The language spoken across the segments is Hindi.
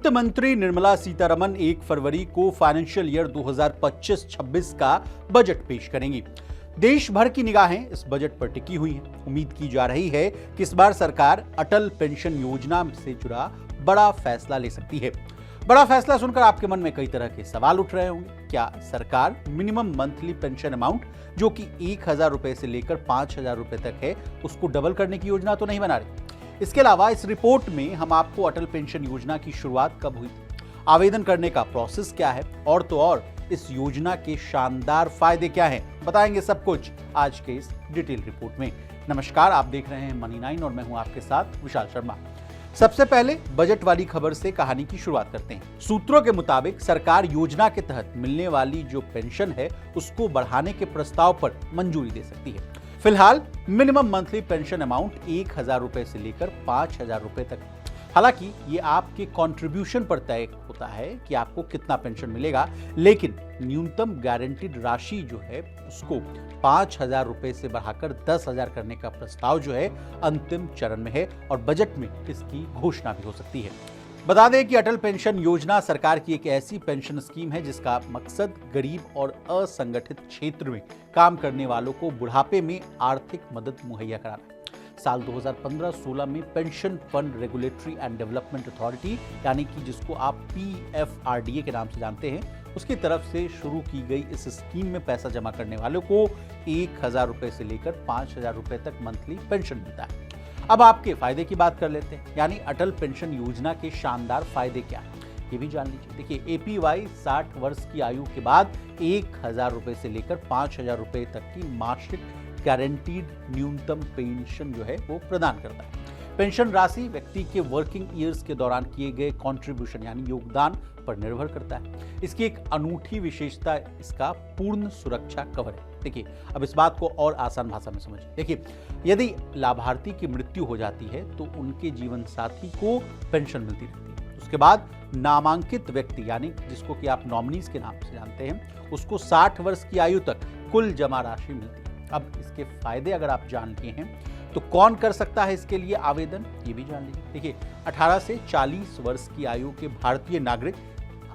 मंत्री निर्मला सीतारमण 1 फरवरी को फाइनेंशियल ईयर 2025-26 का बजट पेश करेंगी। देश भर की निगाहें इस बजट पर टिकी हुई हैं। उम्मीद की जा रही है कि इस बार सरकार अटल पेंशन योजना से जुड़ा बड़ा फैसला ले सकती है। बड़ा फैसला सुनकर आपके मन में कई तरह के सवाल उठ रहे होंगे। क्या सरकार मिनिमम मंथली पेंशन अमाउंट जो कि 1,000 रुपए से लेकर 5,000 रुपए तक है उसको डबल करने की योजना तो नहीं बना रही? इसके अलावा इस रिपोर्ट में हम आपको अटल पेंशन योजना की शुरुआत कब हुई, आवेदन करने का प्रोसेस क्या है और तो और इस योजना के शानदार फायदे क्या हैं, बताएंगे सब कुछ आज के इस डिटेल रिपोर्ट में। नमस्कार, आप देख रहे हैं मनी 9 और मैं हूं आपके साथ विशाल शर्मा। सबसे पहले बजट वाली खबर से कहानी की शुरुआत करते हैं। सूत्रों के मुताबिक सरकार योजना के तहत मिलने वाली जो पेंशन है उसको बढ़ाने के प्रस्ताव पर मंजूरी दे सकती है। फिलहाल मिनिमम मंथली पेंशन अमाउंट 1,000 रुपए से लेकर 5,000 रुपए तक। हालांकि ये आपके कंट्रीब्यूशन पर तय होता है कि आपको कितना पेंशन मिलेगा, लेकिन न्यूनतम गारंटीड राशि जो है उसको 5,000 रुपए से बढ़ाकर 10,000 करने का प्रस्ताव जो है अंतिम चरण में है और बजट में इसकी घोषणा भी हो सकती है। बता दें कि अटल पेंशन योजना सरकार की एक ऐसी पेंशन स्कीम है जिसका मकसद गरीब और असंगठित क्षेत्र में काम करने वालों को बुढ़ापे में आर्थिक मदद मुहैया कराना है। साल 2015-16 में pension fund regulatory and development authority यानी कि जिसको आप PFRDA के नाम से जानते हैं, उसकी तरफ से शुरू की गई इस स्कीम में पैसा जमा करने वालों को 1,000 रुपए से लेकर 5,000 रुपए तक मंथली पेंशन मिलता है। अब आपके फायदे की बात कर लेते हैं, यानी अटल पेंशन योजना के शानदार फायदे क्या है ये भी जान लीजिए। देखिए, APY 60 वर्ष की आयु के बाद 1,000 रुपए से लेकर 5,000 रुपए तक की मासिक गारंटीड न्यूनतम पेंशन जो है वो प्रदान करता है। पेंशन राशि व्यक्ति के वर्किंग ईयर्स के दौरान किए गए कंट्रीब्यूशन यानी योगदान पर निर्भर करता है। इसकी एक अनूठी विशेषता इसका पूर्ण सुरक्षा कवर है। देखिए, अब इस बात को और आसान भाषा में समझिए। देखिए, यदि लाभार्थी की मृत्यु हो जाती है तो उनके जीवन साथी को पेंशन मिलती रहती है। उसके बाद नामांकित व्यक्ति यानी जिसको कि आप नॉमिनीज के नाम से जानते हैं, उसको 60 वर्ष की आयु तक कुल जमा राशि मिलती है। अब इसके फायदे अगर आप जान लिए हैं तो कौन कर सकता है इसके लिए आवेदन, ये भी जान लीजिए। देखिए, 18 से 40 वर्ष की आयु के भारतीय नागरिक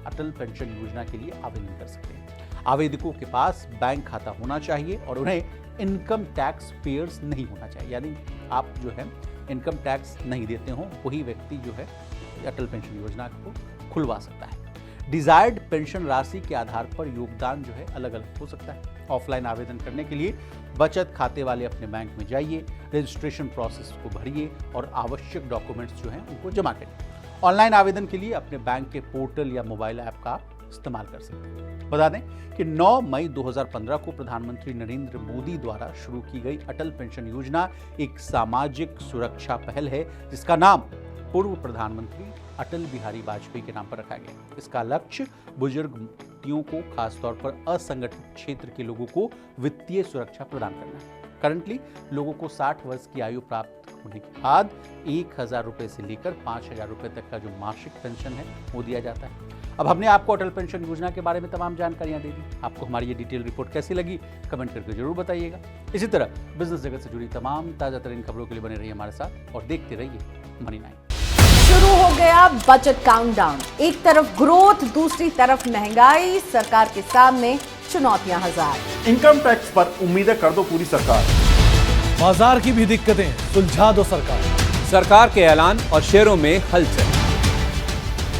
अटल पेंशन योजना के लिए आवेदन कर सकते हैं। आवेदकों के पास बैंक खाता होना चाहिए और उन्हें इनकम टैक्स पेयर्स नहीं होना चाहिए, यानी आप जो है इनकम टैक्स नहीं देते हो वही व्यक्ति जो है अटल पेंशन योजना को खुलवा सकता है। डिजायर्ड पेंशन राशि के आधार पर योगदान जो है अलग अलग हो सकता है। ऑफलाइन आवेदन करने के लिए बचत खाते वाले अपने बैंक में जाइए, रजिस्ट्रेशन प्रोसेस को भरिए और आवश्यक डॉक्यूमेंट्स जो हैं उनको जमा करिए। ऑनलाइन आवेदन के लिए अपने बैंक के पोर्टल या मोबाइल ऐप का इस्तेमाल कर सकते हैं। बता दें कि 9 मई 2015 को प्रधानमंत्री नरेंद्र मोदी द्वारा शुरू की गई अटल पेंशन योजना एक सामाजिक सुरक्षा पहल है जिसका नाम पूर्व प्रधानमंत्री अटल बिहारी वाजपेयी के नाम पर रखा गया। इसका लक्ष्य बुजुर्ग व्यक्तियों को, खासतौर पर असंगठित क्षेत्र के लोगों को वित्तीय सुरक्षा प्रदान करना है। करंटली लोगों को 60 वर्ष की आयु प्राप्त होने के बाद 1,000 रुपए से लेकर 5,000 रुपए तक का जो मासिक पेंशन है वो दिया जाता है। अब हमने आपको अटल पेंशन योजना के बारे में तमाम जानकारियां दे दी। आपको हमारी ये डिटेल रिपोर्ट कैसी लगी कमेंट करके जरूर बताइएगा। इसी तरह बिजनेस जगत से जुड़ी तमाम ताजा तरीन खबरों के लिए बने रहिए हमारे साथ और देखते रहिए मनी 9। शुरू हो गया बजट काउंटडाउन। एक तरफ ग्रोथ, दूसरी तरफ महंगाई, सरकार के सामने चुनौतियां हजार। इनकम टैक्स पर उम्मीदें कर दो पूरी सरकार, बाजार की भी दिक्कतें सुलझा दो सरकार। सरकार के ऐलान और शेयरों में हलचल,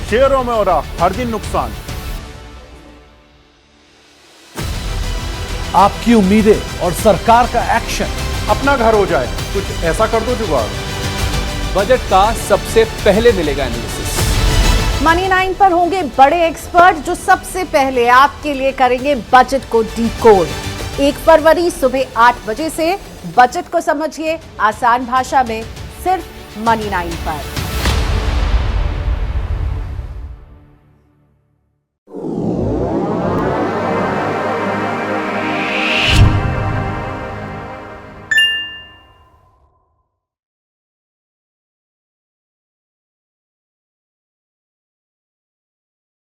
शेयरों में हो रहा हर दिन नुकसान। आपकी उम्मीदें और सरकार का एक्शन, अपना घर हो जाए कुछ ऐसा कर दो जुगाड़। बजट का सबसे पहले मिलेगा एनालिसिस। मनी 9 पर होंगे बड़े एक्सपर्ट जो सबसे पहले आपके लिए करेंगे बजट को डिकोड। 1 फरवरी सुबह 8 बजे से बजट को समझिए आसान भाषा में सिर्फ मनी 9 पर।